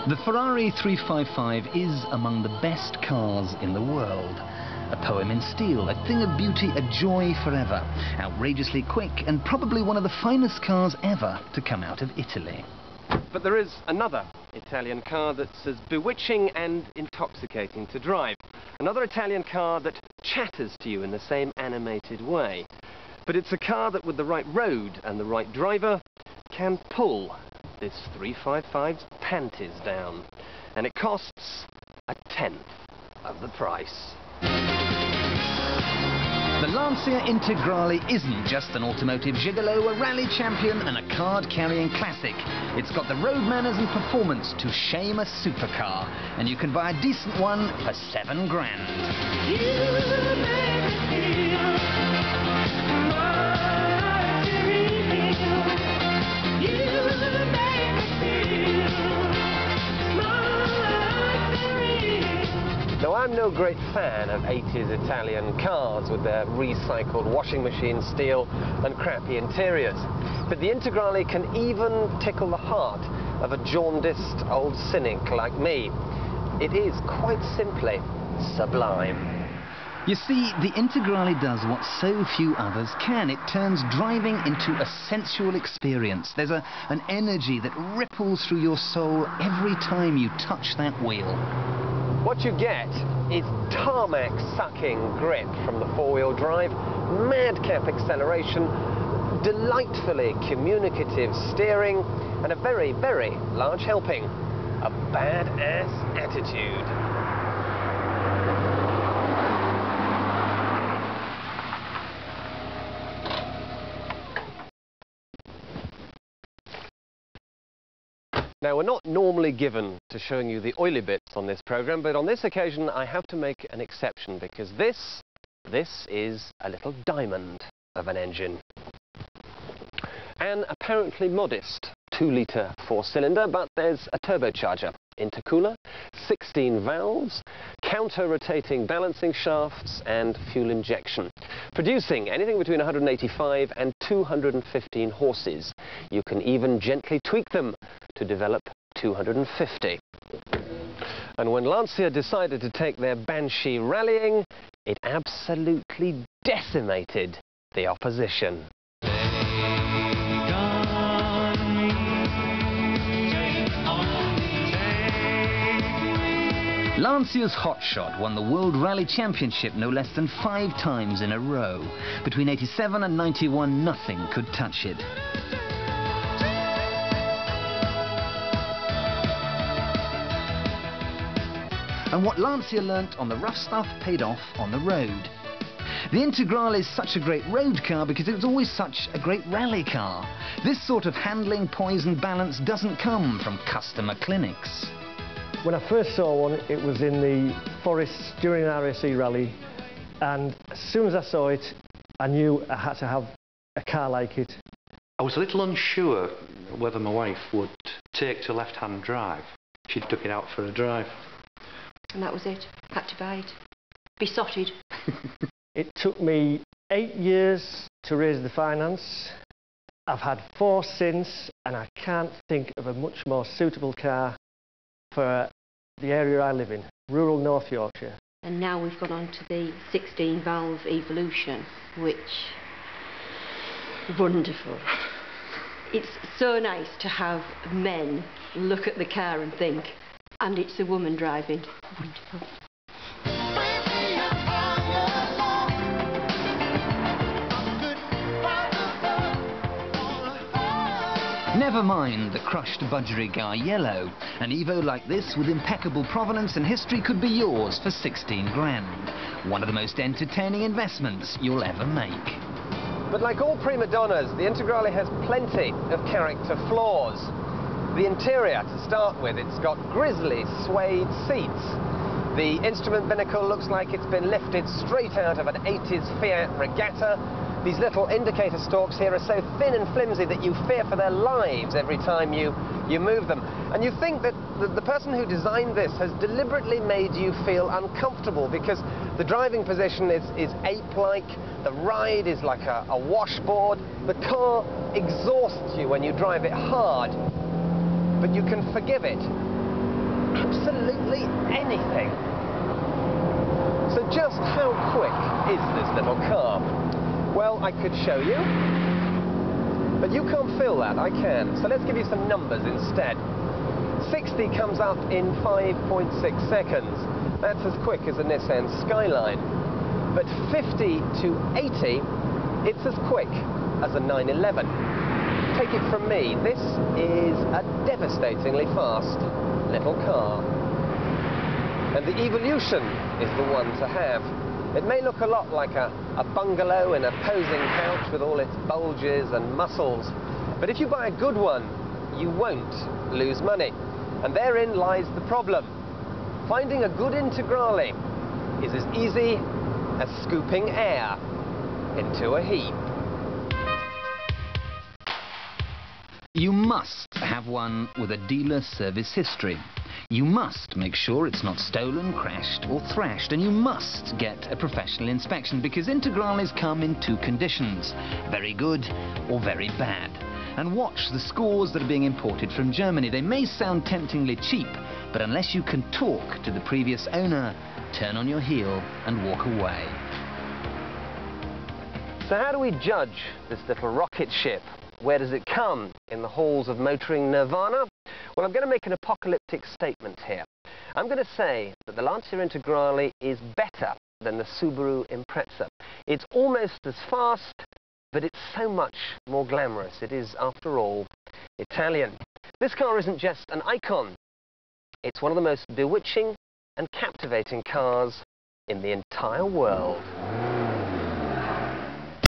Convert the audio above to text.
The Ferrari 355 is among the best cars in the world. A poem in steel, a thing of beauty, a joy forever. Outrageously quick and probably one of the finest cars ever to come out of Italy. But there is another Italian car that's as bewitching and intoxicating to drive. Another Italian car that chatters to you in the same animated way. But it's a car that with the right road and the right driver can pull this 355's panties down. And it costs a tenth of the price. The Lancia Integrale isn't just an automotive gigolo, a rally champion and a card-carrying classic. It's got the road manners and performance to shame a supercar, and you can buy a decent one for £7 grand. Now, I'm no great fan of 80s Italian cars with their recycled washing machine steel and crappy interiors. But the Integrale can even tickle the heart of a jaundiced old cynic like me. It is quite simply sublime. You see, the Integrale does what so few others can. It turns driving into a sensual experience. There's an energy that ripples through your soul every time you touch that wheel. What you get is tarmac-sucking grip from the four-wheel drive, madcap acceleration, delightfully communicative steering, and a very, very large helping of badass attitude. Now, we're not normally given to showing you the oily bits on this programme, but on this occasion I have to make an exception because this is a little diamond of an engine. An apparently modest 2-litre 4-cylinder, but there's a turbocharger, intercooler, 16 valves, counter-rotating balancing shafts and fuel injection, producing anything between 185 and 215 horses. You can even gently tweak them to develop 250. And when Lancia decided to take their Banshee rallying, it absolutely decimated the opposition. Lancia's Hotshot won the World Rally Championship no less than 5 times in a row. Between 87 and 91, nothing could touch it. And what Lancia learnt on the rough stuff paid off on the road. The Integrale is such a great road car because it was always such a great rally car. This sort of handling, poise and balance doesn't come from customer clinics. When I first saw one, it was in the forests during an RAC rally, and as soon as I saw it, I knew I had to have a car like it. I was a little unsure whether my wife would take to left-hand drive. She took it out for a drive. And that was it. Had to buy it. Besotted. It took me 8 years to raise the finance. I've had 4 since, and I can't think of a much more suitable car for the area I live in, rural North Yorkshire. And now we've gone on to the 16-valve Evolution, which... wonderful. It's so nice to have men look at the car and think, and it's a woman driving. Wonderful. Never mind the crushed budgerigar yellow. An Evo like this with impeccable provenance and history could be yours for 16 grand. One of the most entertaining investments you'll ever make. But like all prima donnas, the Integrale has plenty of character flaws. The interior, to start with, it's got grisly suede seats. The instrument binnacle looks like it's been lifted straight out of an 80s Fiat Regatta. These little indicator stalks here are so thin and flimsy that you fear for their lives every time you move them. And you think that the person who designed this has deliberately made you feel uncomfortable because the driving position is ape-like, the ride is like a washboard, the car exhausts you when you drive it hard, but you can forgive it absolutely anything. So just how quick is this little car? Well, I could show you, but you can't feel that, I can. So let's give you some numbers instead. 60 comes up in 5.6 seconds. That's as quick as a Nissan Skyline. But 50 to 80, it's as quick as a 911. Take it from me, this is a devastatingly fast little car. And the Evolution is the one to have. It may look a lot like a bungalow in a posing couch with all its bulges and muscles, but if you buy a good one, you won't lose money. And therein lies the problem. Finding a good Integrale is as easy as scooping air into a heap. You must have one with a dealer service history. You must make sure it's not stolen, crashed or thrashed, and you must get a professional inspection because Integrales come in two conditions, very good or very bad. And watch the scores that are being imported from Germany. They may sound temptingly cheap, but unless you can talk to the previous owner, turn on your heel and walk away. So how do we judge this little rocket ship? Where does it come? In the halls of motoring nirvana? Well, I'm going to make an apocalyptic statement here. I'm going to say that the Lancia Integrale is better than the Subaru Impreza. It's almost as fast, but it's so much more glamorous. It is, after all, Italian. This car isn't just an icon. It's one of the most bewitching and captivating cars in the entire world.